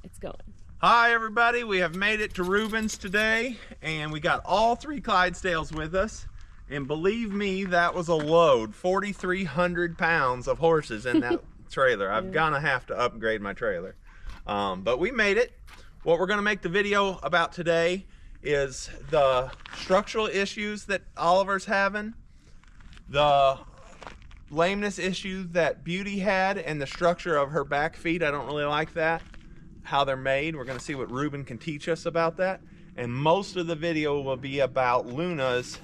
it's going. Hi everybody, we have made it to Reuben's today, and we got all 3 Clydesdales with us. And believe me, that was a load, 4,300 pounds of horses in that trailer. I'm gonna have to upgrade my trailer. But we made it. What we're gonna make the video about today is the structural issues that Oliver's having, the lameness issue that Beauty had, and the structure of her back feet. I don't really like that, how they're made. We're gonna see what Reuben can teach us about that. And most of the video will be about Luna's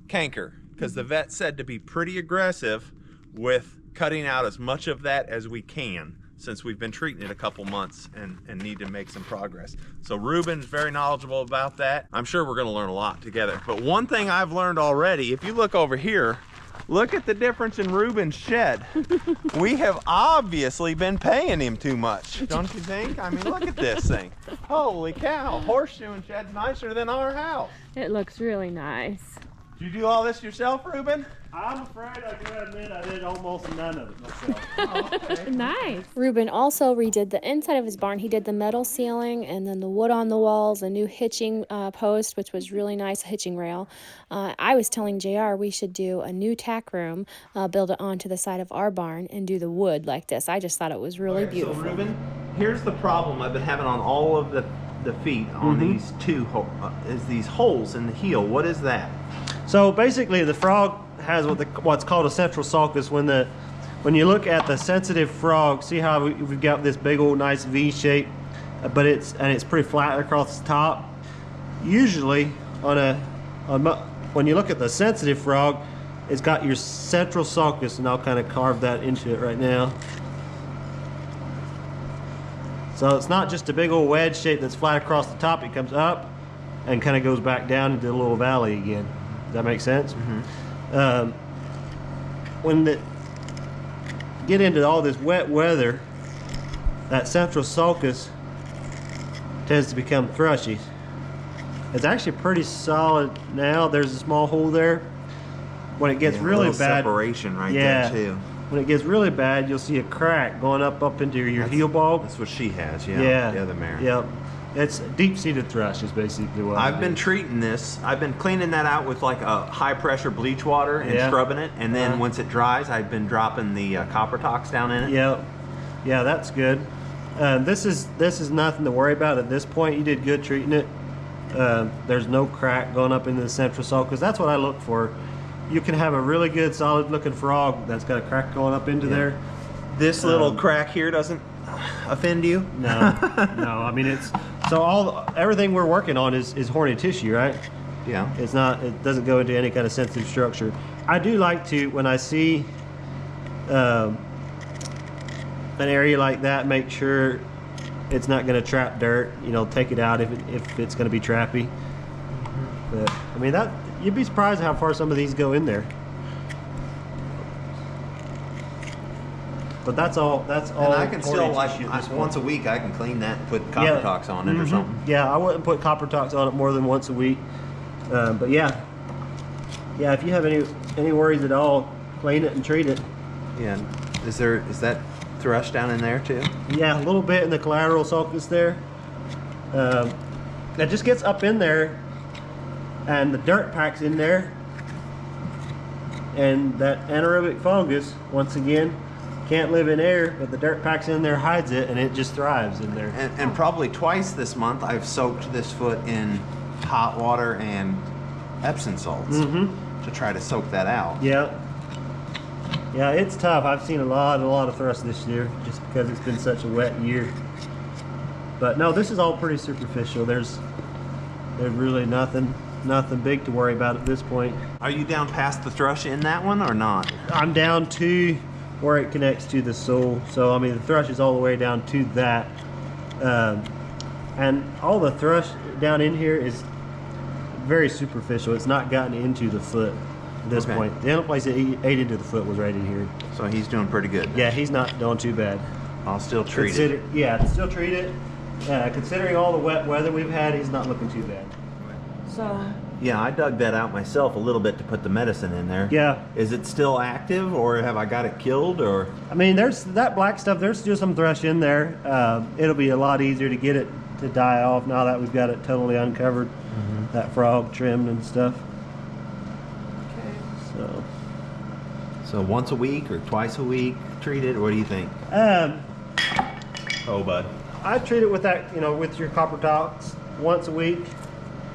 canker, because the vet said to be pretty aggressive with cutting out as much of that as we can, since we've been treating it a couple months and need to make some progress. So Reuben's very knowledgeable about that. I'm sure we're gonna learn a lot together. But one thing I've learned already, if you look over here, look at the difference in Reuben's shed. We have obviously been paying him too much, don't you think? I mean, look at this thing. Holy cow, horseshoeing shed's nicer than our house. It looks really nice. Did you do all this yourself, Reuben? I'm afraid I can admit I did almost none of it myself. Oh, okay. Nice. Reuben also redid the inside of his barn. He did the metal ceiling and then the wood on the walls, a new hitching post, which was really nice, a hitching rail. I was telling JR we should do a new tack room, build it onto the side of our barn and do the wood like this. I just thought it was really beautiful. So Reuben, here's the problem I've been having on all of the feet on these two, is these holes in the heel. What is that? So basically the frog has what's called a central sulcus. When you look at the sensitive frog, see how we've got this big old nice V shape, but it's pretty flat across the top. Usually when you look at the sensitive frog, it's got your central sulcus, and I'll kind of carve that into it right now. So it's not just a big old wedge shape that's flat across the top. It comes up and kind of goes back down into a little valley again. Does that make sense? When get into all this wet weather, that central sulcus tends to become thrushy. It's actually pretty solid now. There's a small hole there. When it gets really bad, separation right there too. When it gets really bad, you'll see a crack going up into your heel bulb. That's what she has, yeah. The other mare. Yep. It's deep-seated thrush is basically what I've been treating this. I've been cleaning that out with like a high-pressure bleach water and scrubbing it, and then once it dries, I've been dropping the copper tox down in it. Yep. Yeah, that's good. This is nothing to worry about at this point. You did good treating it. There's no crack going up into the central sulcus. That's what I look for. You can have a really good, solid-looking frog that's got a crack going up into there. This little crack here doesn't offend you? No, no. I mean, it's everything we're working on is horny tissue, right? Yeah. It's not. It doesn't go into any kind of sensitive structure. I do like to, when I see an area like that, make sure it's not going to trap dirt. You know, take it out if it's going to be trappy. But I mean, that you'd be surprised how far some of these go in there. But that's all. And I can still, like, once a week, I can clean that and put copper tox on it or something. Yeah, I wouldn't put copper tox on it more than once a week. But yeah, if you have any worries at all, clean it and treat it. Yeah. Is that thrush down in there too? Yeah, a little bit in the collateral sulcus there. That just gets up in there, and the dirt packs in there, and that anaerobic fungus once again can't live in air, but the dirt packs in there, hides it, and it just thrives in there. And probably twice this month I've soaked this foot in hot water and Epsom salts to try to soak that out. Yeah, it's tough. I've seen a lot of thrush this year just because it's been such a wet year. But no, this is all pretty superficial. There's really nothing big to worry about at this point. Are you down past the thrush in that one or not? I'm down to where it connects to the sole. So I mean, the thrush is all the way down to that, and all the thrush down in here is very superficial. It's not gotten into the foot at this point. The only place it ate into the foot was right in here. So he's doing pretty good. Yeah, he's not doing too bad. I'll still treat it. Yeah, still treat it. Considering all the wet weather we've had, he's not looking too bad. So Yeah, I dug that out myself a little bit to put the medicine in there. Yeah. Is it still active, or have I got it killed, or? I mean, there's that black stuff. There's still some thrush in there. It'll be a lot easier to get it to die off now that we've got it totally uncovered. That frog trimmed and stuff. Okay. So once a week or twice a week, treat it. What do you think? Oh, bud. I treat it with that, you know, with your copper tops once a week.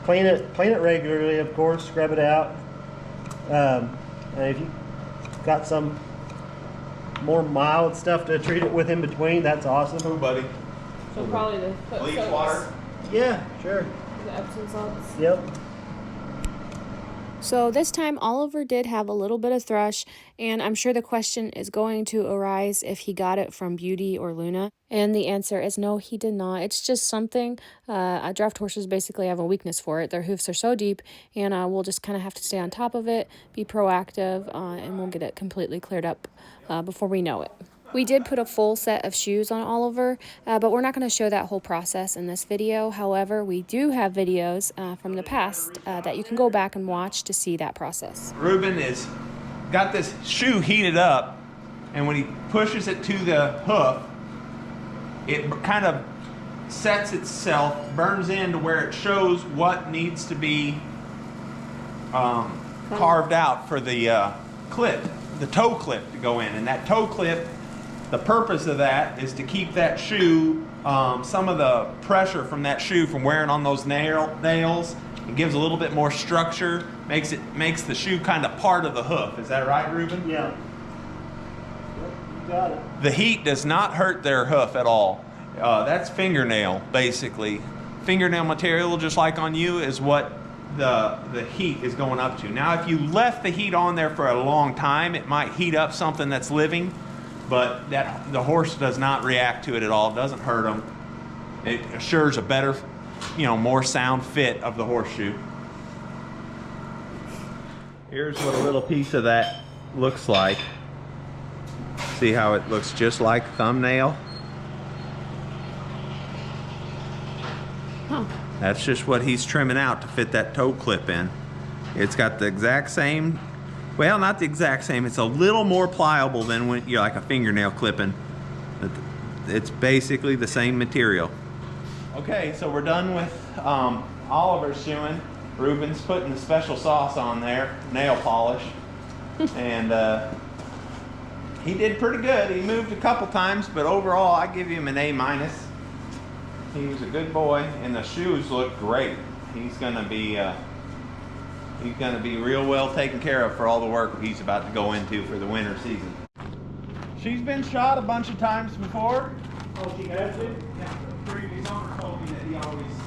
Clean it regularly, of course. Scrub it out. And if you got some more mild stuff to treat it with in between, that's awesome. Oh, buddy. So probably the foot Bleach soaks, water. Yeah, sure. the Epsom salts. Yep. So this time Oliver did have a little bit of thrush, and I'm sure the question is going to arise if he got it from Beauty or Luna. And the answer is no, he did not. It's just something draft horses basically have a weakness for it. Their hoofs are so deep, and we'll just kind of have to stay on top of it, be proactive, and we'll get it completely cleared up before we know it. We did put a full set of shoes on Oliver, but we're not going to show that whole process in this video. However, we do have videos from the past that you can go back and watch to see that process. Reuben is got this shoe heated up, and when he pushes it to the hoof, it kind of sets itself, burns into where it shows what needs to be carved out for the clip, the toe clip to go in. And that toe clip, the purpose of that is to keep that shoe, some of the pressure from that shoe from wearing on those nails. It gives a little bit more structure, makes the shoe kind of part of the hoof. Is that right, Reuben? Yeah. Yep, you got it. The heat does not hurt their hoof at all. That's fingernail, basically. Fingernail material, just like on you, is what the heat is going up to. Now, if you left the heat on there for a long time, it might heat up something that's living, but the horse does not react to it at all. It doesn't hurt them. It assures a better, more sound fit of the horseshoe. Here's what a little piece of that looks like. See how it looks just like thumbnail? Huh. That's just what he's trimming out to fit that toe clip in. It's got the exact same, well, not the exact same, it's a little more pliable than when you're like a fingernail clipping. It's basically the same material. Okay, so we're done with Oliver's shoeing. Reuben's putting the special sauce on there, nail polish. And he did pretty good. He moved a couple times, but overall I give him an A-. He was a good boy, and the shoes look great. He's gonna be real well taken care of for all the work he's about to go into for the winter season. She's been shot a bunch of times before. Oh, she has it? Yeah, the previous owner told me that he always used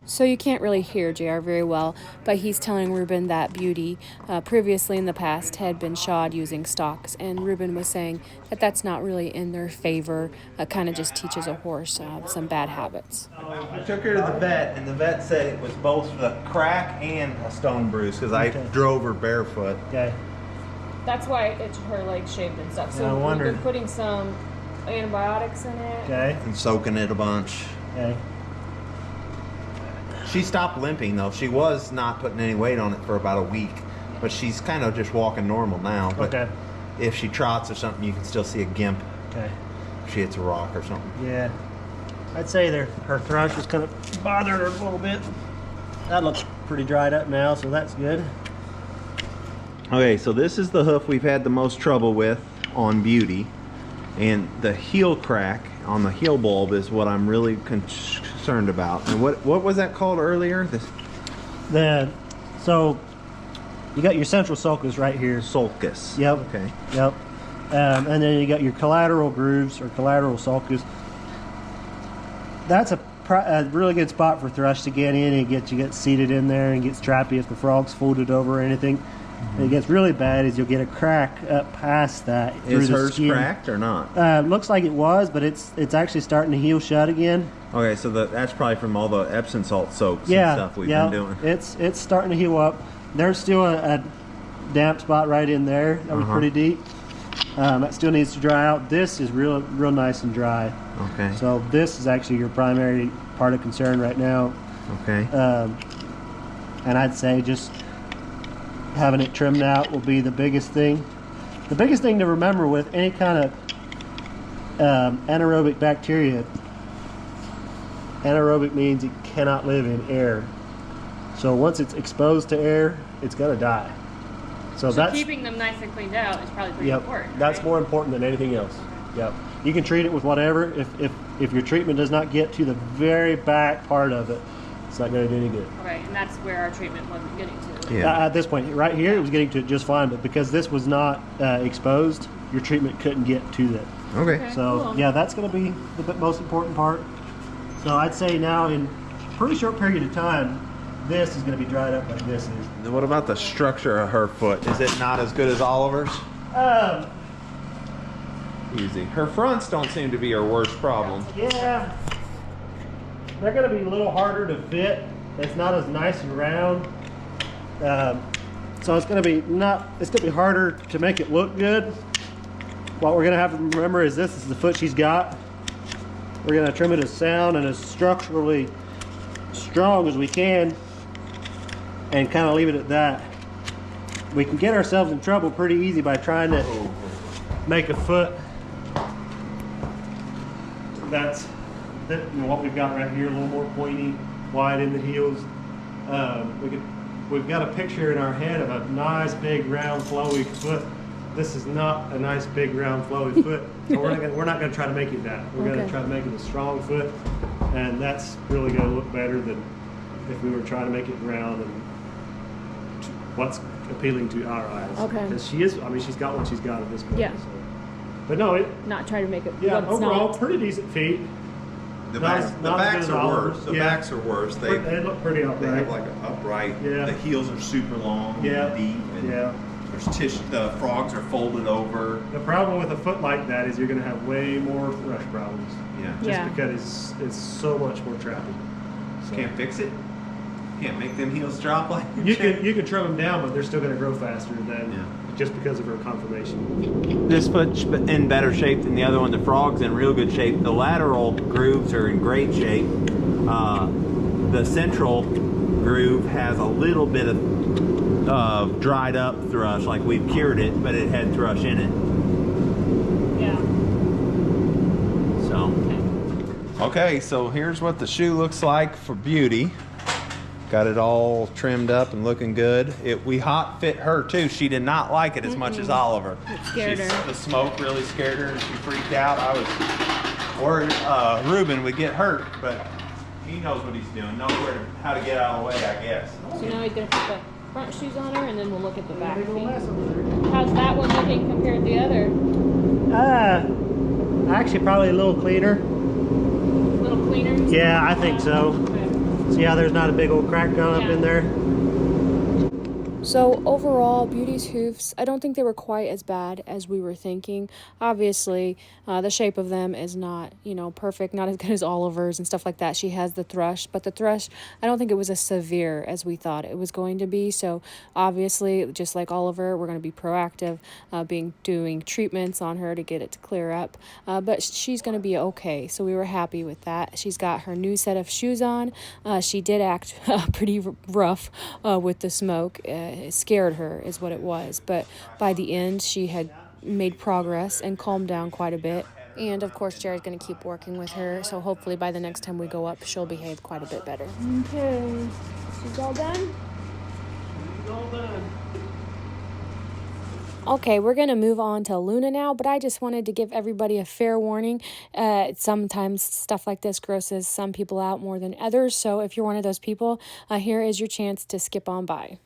So you can't really hear JR very well, but he's telling Reuben that Beauty previously in the past had been shod using stocks, and Reuben was saying that that's not really in their favor, kind of just teaches a horse some bad habits. I took her to the vet, and the vet said it was both the crack and a stone bruise because I drove her barefoot. Okay. That's why it's her legs shaved and stuff. So I we've wondered. been putting some antibiotics in it. Okay. And soaking it a bunch. Okay. She stopped limping though. She was not putting any weight on it for about a week, but she's kind of just walking normal now. But Okay. if she trots or something, you can still see a gimp Okay. if she hits a rock or something. Yeah. I'd say her thrush was kind of bothering her a little bit. That looks pretty dried up now, so that's good. Okay, so this is the hoof we've had the most trouble with on Beauty, and the heel crack on the heel bulb is what I'm really concerned about. And what was that called earlier? So you got your central sulcus right here. Sulcus. Yep. Okay. Yep. And then you got your collateral grooves or collateral sulcus. That's a really good spot for thrush to get in and get seated in there and gets trappy if the frog's folded over or anything. And it gets really bad is you'll get a crack up past that. Is hers cracked or not? Looks like it was, but it's actually starting to heal shut again. Okay, so that's probably from all the Epsom salt soaks and stuff we've been doing. It's starting to heal up. There's still a damp spot right in there that was pretty deep. That still needs to dry out. This is real nice and dry. Okay. So this is actually your primary part of concern right now. Okay. And I'd say just having it trimmed out will be the biggest thing. The biggest thing to remember with any kind of anaerobic bacteria, anaerobic means it cannot live in air. So once it's exposed to air, it's going to die. So that's keeping them nice and cleaned out is probably pretty important. That's right? more important than anything else. Yep. You can treat it with whatever. If your treatment does not get to the very back part of it, it's not going to do any good. Okay, and that's where our treatment wasn't getting to. Yeah. At this point, right here, it was getting to it just fine, but because this was not exposed, your treatment couldn't get to that. Okay. So cool. yeah, that's going to be the most important part. So I'd say now in a pretty short period of time, this is going to be dried up like this is. What about the structure of her foot? Is it not as good as Oliver's? Easy. Her fronts don't seem to be her worst problem. Yeah, they're going to be a little harder to fit. It's not as nice and round. So it's going to be harder to make it look good. What we're going to have to remember is this is the foot she's got. We're going to trim it as sound and as structurally strong as we can and kind of leave it at that. We can get ourselves in trouble pretty easy by trying to make a foot that's what we've got right here, a little more pointy, wide in the heels. We've got a picture in our head of a nice big round flowy foot. This is not a nice big round flowy foot, so we're not going to try to make it that. We're going to try to make it a strong foot, and that's really going to look better than if we were trying to make it round and what's appealing to our eyes. Okay. Because she's got what she's got at this point. Yeah. So. But no, Not try to make it. yeah, what it's overall, not. pretty decent feet. The Not backs, as- the not as backs good as are Oliver's. worse. The Yeah. backs are worse. They look pretty They upright. have like an upright. Yeah. The heels are super long Yeah. and deep. And Yeah. there's tissue. The frogs are folded over. The problem with a foot like that is you're going to have way more thrush problems. Yeah. Just Yeah. because it's so much more trappy. So. Can't fix it. Can't make them heels drop like You can trim them down, but they're still going to grow faster than Yeah. just because of her conformation. This foot's in better shape than the other one. The frog's in real good shape. The lateral grooves are in great shape. The central groove has a little bit of dried up thrush, like we've cured it, but it had thrush in it. Yeah. So, okay, so here's what the shoe looks like for Beauty. Got it all trimmed up and looking good. We hot fit her too. She did not like it as much as Oliver. It scared her. The smoke really scared her and she freaked out. I was worried Reuben would get hurt, but he knows what he's doing. Knows how to get out of the way, I guess. So now he's gonna put the front shoes on her, and then we'll look at the back feet. How's that one looking compared to the other? Actually, probably a little cleaner. A little cleaner? Yeah, I think so. Okay. See how there's not a big old crack going up in there? So overall, Beauty's hoofs, I don't think they were quite as bad as we were thinking. Obviously, the shape of them is not, perfect, not as good as Oliver's and stuff like that. She has the thrush, but the thrush, I don't think it was as severe as we thought it was going to be. So obviously, just like Oliver, we're going to be proactive, doing treatments on her to get it to clear up. But she's going to be okay. So we were happy with that. She's got her new set of shoes on. She did act pretty rough with the smoke. It scared her is what it was, but by the end she had made progress and calmed down quite a bit. And of course Jerry's going to keep working with her, so hopefully by the next time we go up she'll behave quite a bit better. Okay. She's all done? She's all done. Okay, we're going to move on to Luna now, but I just wanted to give everybody a fair warning. Sometimes stuff like this grosses some people out more than others, so if you're one of those people, here is your chance to skip on by.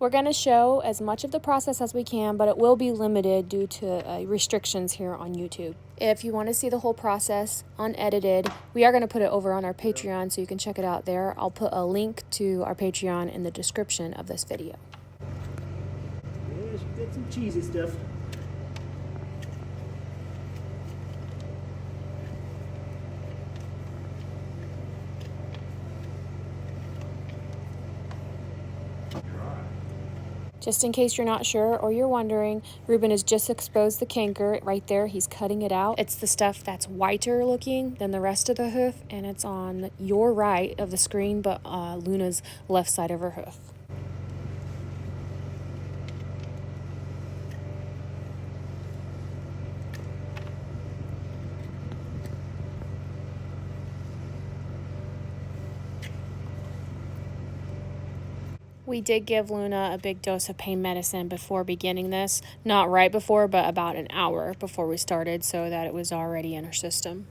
We're going to show as much of the process as we can, but it will be limited due to restrictions here on YouTube. If you want to see the whole process unedited, we are going to put it over on our Patreon, so you can check it out there. I'll put a link to our Patreon in the description of this video. Yeah, she did some cheesy stuff. Just in case you're not sure or you're wondering, Reuben has just exposed the canker right there. He's cutting it out. It's the stuff that's whiter looking than the rest of the hoof, and it's on your right of the screen, but Luna's left side of her hoof. We did give Luna a big dose of pain medicine before beginning this. Not right before, but about an hour before we started, so that it was already in her system.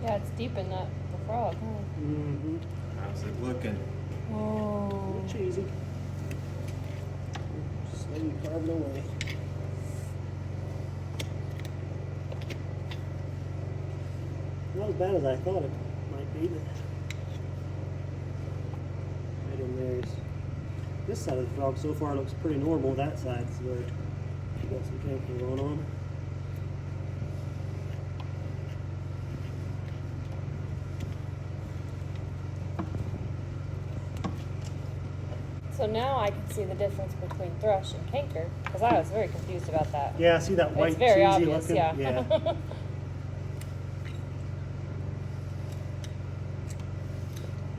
Yeah, it's deep in the frog, huh? Mm-hmm. How's it looking? Oh. Cheesy. Slowly carving away. Not as bad as I thought it might be, but right in there's this side of the frog so far looks pretty normal. That side's where you got some canker going on. So now I can see the difference between thrush and canker, because I was very confused about that. Yeah, see that white It's very cheesy obvious, looking? yeah.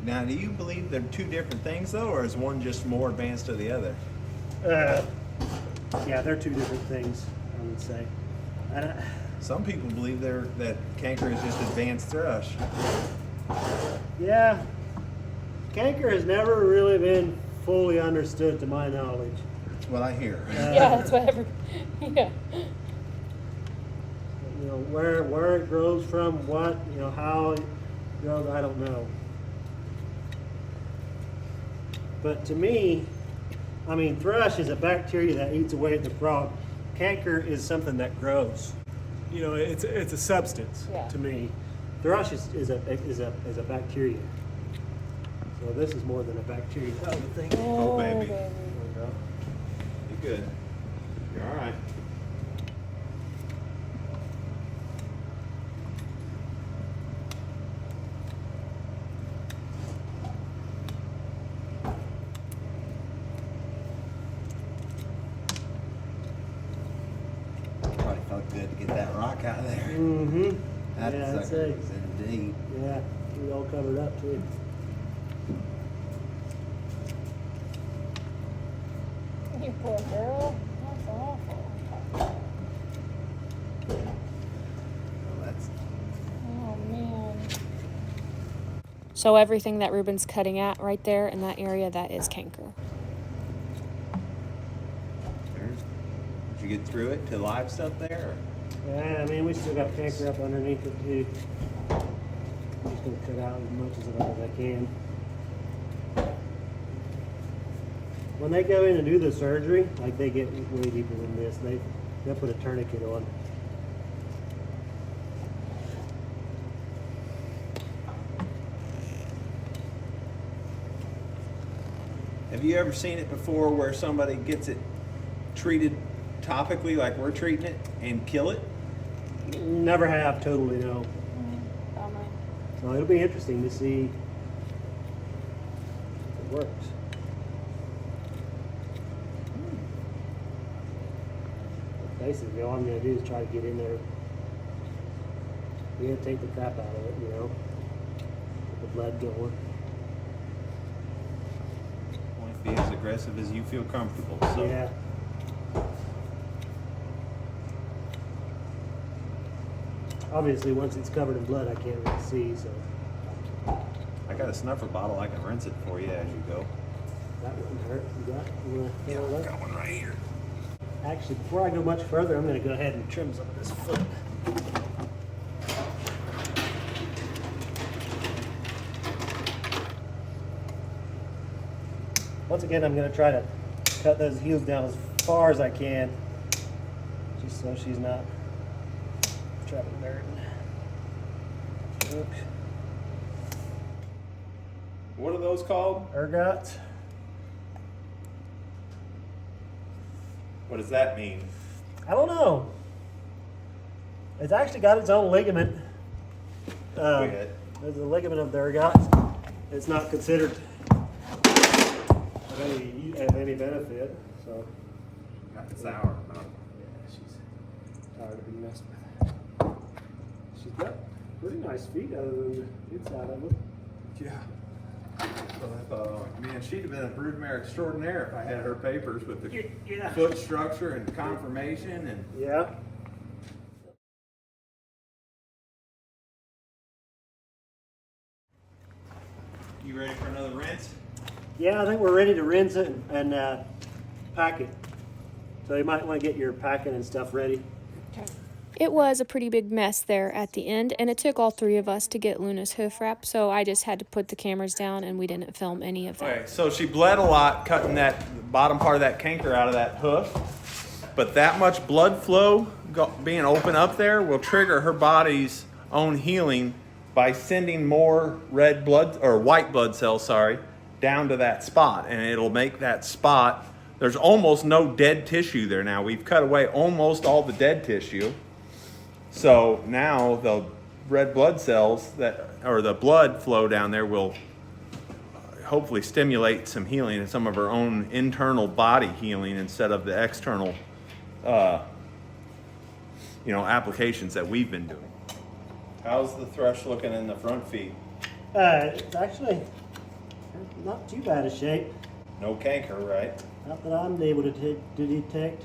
Now, do you believe they're two different things though, or is one just more advanced to the other? Yeah, they're two different things, I would say. Some people believe that canker is just advanced thrush. Yeah, canker has never really been fully understood to my knowledge. That's what I hear. Yeah, that's what yeah. You know, where it grows from, what, you know, how it grows, I don't know. But to me, I mean, thrush is a bacteria that eats away at the frog. Canker is something that grows. You know, it's a substance to me. Thrush is a bacteria. So this is more than a bacteria, I would think. Oh, baby. There we go. You're good. You're all right. Probably felt good to get that rock out of there. Mm-hmm. That Yeah, that's sucker it. was in deep. Yeah, we all covered up too. You poor girl. That's awful. Well, that's Oh, man. So everything that Reuben's cutting at right there in that area, that is canker. Did you get through it to live stuff there? Yeah, I mean, we still got canker up underneath it too. I'm just gonna cut out as much of it as I can. When they go in and do the surgery, like they get way deeper than this, they'll put a tourniquet on. Have you ever seen it before where somebody gets it treated topically like we're treating it and kill it? Never have, totally no. Bummer. So it'll be interesting to see if it works. Basically, all I'm going to do is try to get in there. We're going to take the crap out of it, you know. Get the blood going. Only be as aggressive as you feel comfortable. So. Yeah. Obviously, once it's covered in blood, I can't really see, so. I got a snuffer bottle. I can rinse it for you as you go. That wouldn't hurt. You got it? You wanna Yeah, fill it I up? got one right here. Actually, before I go much further, I'm going to go ahead and trim some of this foot. Once again, I'm going to try to cut those heels down as far as I can, just so she's not trapping dirt. Look, What are those called? ergots. What does that mean? I don't know. It's actually got its own ligament. Weird. There's a ligament up there, guys. It's not considered of any benefit. So. Got sour. Huh? Yeah, she's tired of being messed with. She's got pretty nice feet other than the inside of it. Yeah. So I thought, man, she'd have been a broodmare extraordinaire if I had her papers with the foot structure and conformation and. Yeah. You ready for another rinse? Yeah, I think we're ready to rinse it and pack it. So you might want to get your packing and stuff ready. It was a pretty big mess there at the end, and it took all three of us to get Luna's hoof wrap, so I just had to put the cameras down and we didn't film any of that. Okay, so she bled a lot cutting that bottom part of that canker out of that hoof, but that much blood flow being open up there will trigger her body's own healing by sending more red blood or white blood cells, down to that spot, and it'll make that spot. There's almost no dead tissue there now. We've cut away almost all the dead tissue. So now the red blood cells or the blood flow down there will hopefully stimulate some healing and some of her own internal body healing instead of the external, applications that we've been doing. How's the thrush looking in the front feet? It's actually not too bad a shape. No canker, right? Not that I'm able to detect.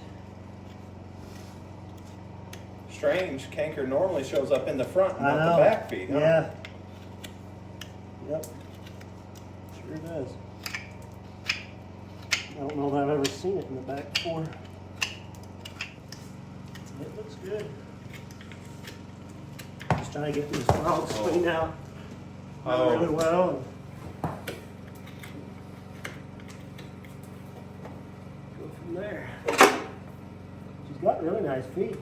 Strange, canker normally shows up in the front, I not know. the back feet. Huh? Yeah. Yep. Sure does. I don't know that I've ever seen it in the back before. It looks good. Just trying to get these frogs cleaned out really well. Go from there. She's got really nice feet.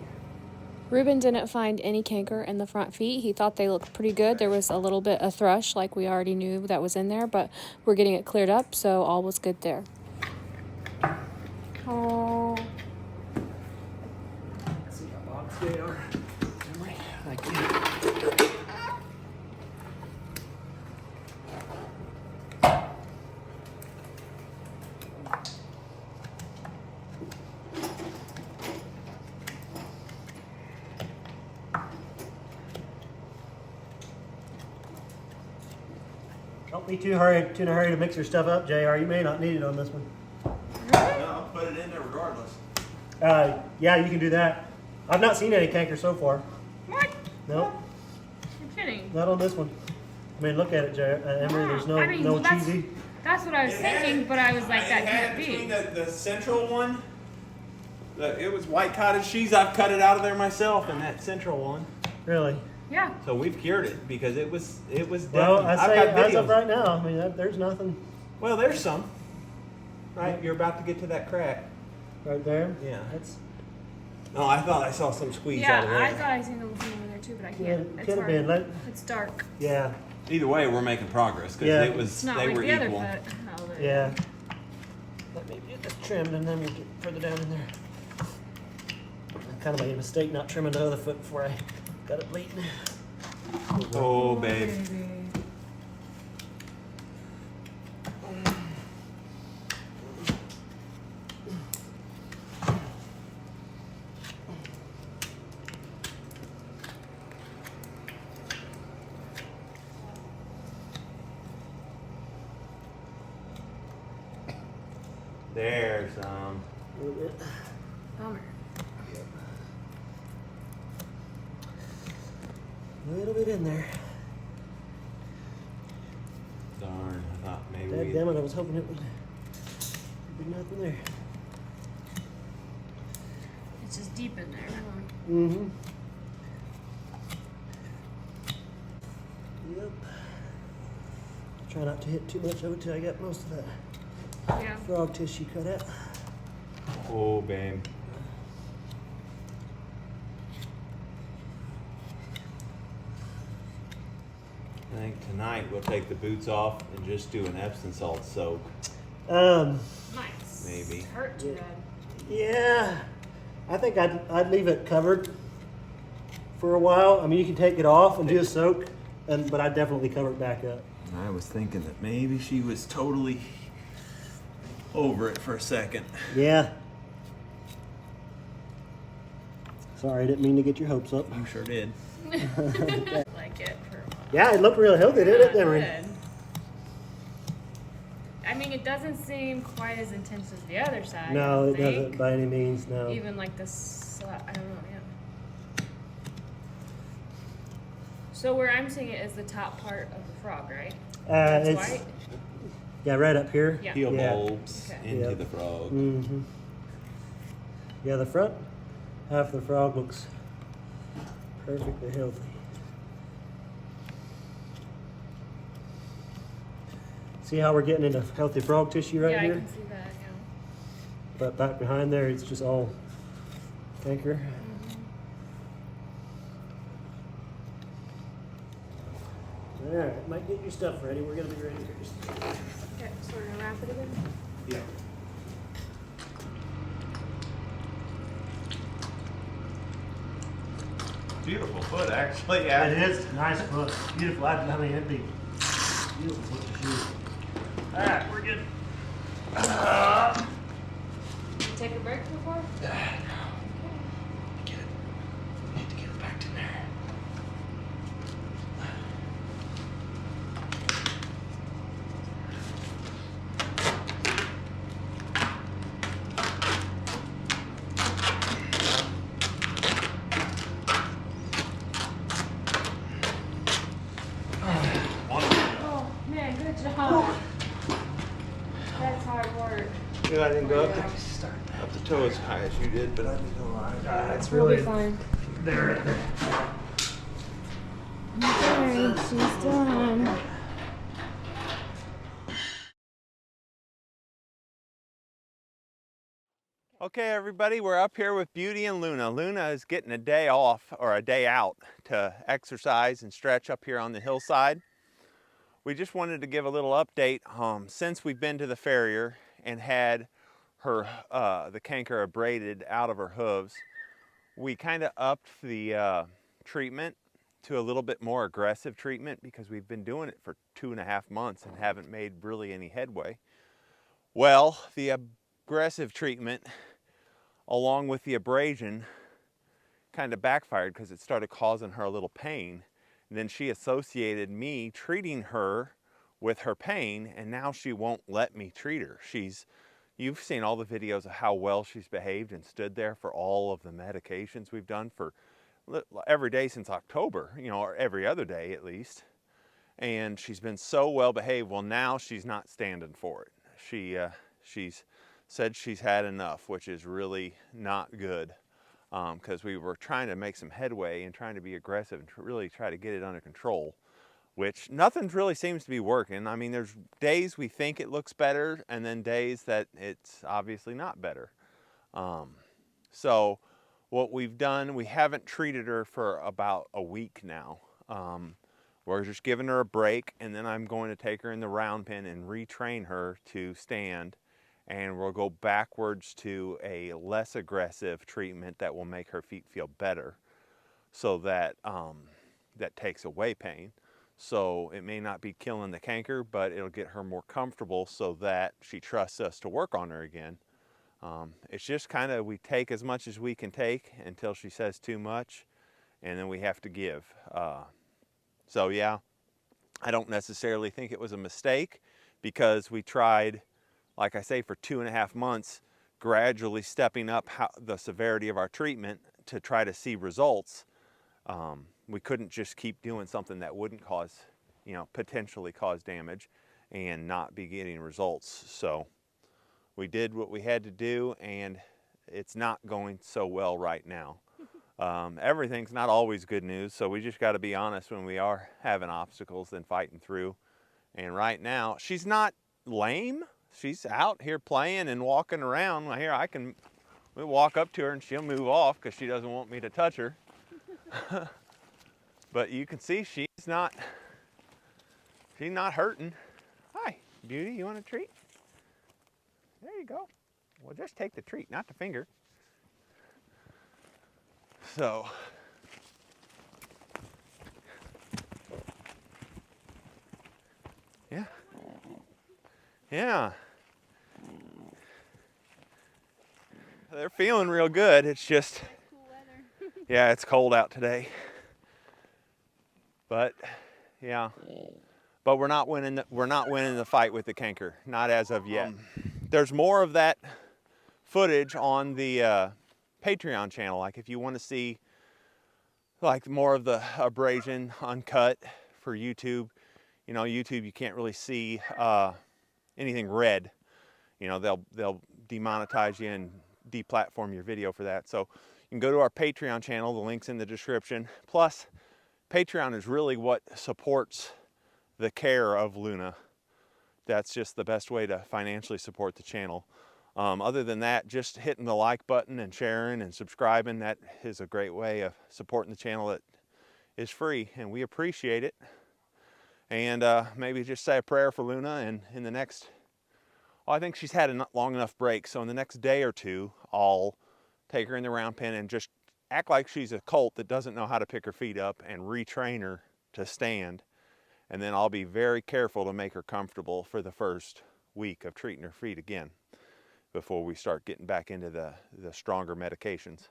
Reuben didn't find any canker in the front feet. He thought they looked pretty good. There was a little bit of thrush, like we already knew that was in there, but we're getting it cleared up, so all was good there. Oh. Let's see how box they are. Thank you. Don't be too in a hurry to mix your stuff up, JR. You may not need it on this one. No, I'll put it in there regardless. Yeah, you can do that. I've not seen any canker so far. What? No, You're kidding. not on this one. I mean, look at it, Emery. There's no I mean, no well, that's- cheesy. That's what I was thinking, but I was like, that can't Between be. the central one, it was white cottage cheese. I've cut it out of there myself, and that central one. Really? Yeah. So we've cured it because it was Well, definitely. I I've say got as of videos. right now, I mean, there's nothing Well, there's some. Right, you're about to get to that crack. right there. Yeah. That's No, I thought I saw some squeeze Yeah, out of there. I thought I seen a little thing over there too, but I yeah, can't. it It's could have hard. been. It's dark. Yeah, Either way, we're making progress because Yeah. it was It's not they like were the other equal. foot. Oh, but- yeah. Let me get this trimmed and then we'll get further down in there. I kind of made a mistake not trimming the other foot before I got it bleeding. Oh, babe. Baby. There's A little bit. Bummer. A little bit in there. darn. I thought maybe we. Damn it! I was hoping it would be nothing there. It's just deep in there. Mm-hmm. Yep. Try not to hit too much of it till I get most of that Yeah. frog tissue cut out. Oh, babe. I think tonight we'll take the boots off and just do an Epsom salt soak. Um, Nice. Maybe. Hurt too bad. Yeah, I think I'd leave it covered for a while. I mean, you can take it off and do a soak, but I'd definitely cover it back up. I was thinking that maybe she was totally over it for a second. Yeah. Sorry, I didn't mean to get your hopes up. You sure did. Like it for a while. Yeah, it looked real healthy, didn't it, Demery? Good. I mean, it doesn't seem quite as intense as the other side. No, I it don't think. doesn't by any means, no. Even like this, I don't know, yeah. So where I'm seeing it is the top part of the frog, right? That's It's white? yeah, right up here. Yeah. Heel Yeah. bulbs Okay. into Yep. the frog. Mm-hmm. Yeah, the front half of the frog looks perfectly healthy. See how we're getting into healthy frog tissue right yeah, here? I can see that, yeah. But back behind there, it's just all canker. All right, might get your stuff ready. We're gonna be ready here. Okay, so we're gonna wrap it again? Yeah. Beautiful foot, actually. Yeah. It is nice foot, beautiful. I mean, it'd be beautiful foot to shoot. All right, we're good. Did you take a break before? Need to get it back in there. Oh, man, good job. That's hard work. I didn't go up the toe as high as you did, but I didn't go right. It's We'll be really fine. there. Okay, she's done. Okay, everybody, we're up here with Beauty and Luna. Luna is getting a day off, or a day out, to exercise and stretch up here on the hillside. We just wanted to give a little update. Since we've been to the farrier and had her, the canker abraded out of her hooves, we kind of upped the treatment to a little bit more aggressive treatment because we've been doing it for 2.5 months and haven't made really any headway. Well, the aggressive treatment, along with the abrasion, kind of backfired because it started causing her a little pain. And then she associated me treating her with her pain, and now she won't let me treat her. You've seen all the videos of how well she's behaved and stood there for all of the medications we've done for every day since October, or every other day at least. And she's been so well behaved. Well, now she's not standing for it. She's said she's had enough, which is really not good, because we were trying to make some headway and trying to be aggressive and really try to get it under control, which nothing really seems to be working. I mean, there's days we think it looks better and then days that it's obviously not better. So what we've done, we haven't treated her for about a week now. We're just giving her a break, and then I'm going to take her in the round pen and retrain her to stand, and we'll go backwards to a less aggressive treatment that will make her feet feel better, so that that takes away pain. So it may not be killing the canker, but it'll get her more comfortable so that she trusts us to work on her again. It's just kind of, we take as much as we can take until she says too much, and then we have to give. So yeah, I don't necessarily think it was a mistake, because we tried, like I say, for 2.5 months, gradually stepping up the severity of our treatment to try to see results. We couldn't just keep doing something that wouldn't cause, potentially cause damage and not be getting results. So we did what we had to do, and it's not going so well right now. Everything's not always good news, so we just got to be honest when we are having obstacles and fighting through. And right now, she's not lame. She's out here playing and walking around. Here, we walk up to her and she'll move off because she doesn't want me to touch her. But you can see she's not hurting. Hi, Beauty, you want a treat? There you go. Well, just take the treat, not the finger. So, yeah. Yeah. They're feeling real good. It's just, Cool weather. yeah, it's cold out today. But, yeah. But we're not winning the fight with the canker, not as of yet. There's more of that footage on the Patreon channel. Like if you want to see like more of the abrasion uncut for YouTube, you know, YouTube you can't really see anything red. You know, they'll demonetize you and deplatform your video for that. So you can go to our Patreon channel. The link's in the description. Plus, Patreon is really what supports the care of Luna. That's just the best way to financially support the channel. Other than that, just hitting the like button and sharing and subscribing, that is a great way of supporting the channel that is free, and we appreciate it. And maybe just say a prayer for Luna, and in the next, well, I think she's had a long enough break, so in the next day or two, I'll take her in the round pen and just act like she's a colt that doesn't know how to pick her feet up and retrain her to stand. And then I'll be very careful to make her comfortable for the first week of treating her feet again before we start getting back into the stronger medications.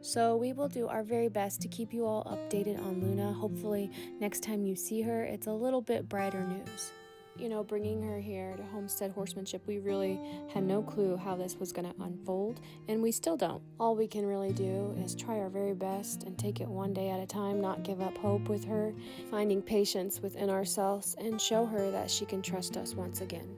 So we will do our very best to keep you all updated on Luna. Hopefully next time you see her, it's a little bit brighter news. You know, bringing her here to Homestead Horsemanship, we really had no clue how this was going to unfold, and we still don't. All we can really do is try our very best and take it one day at a time, not give up hope with her, finding patience within ourselves, and show her that she can trust us once again.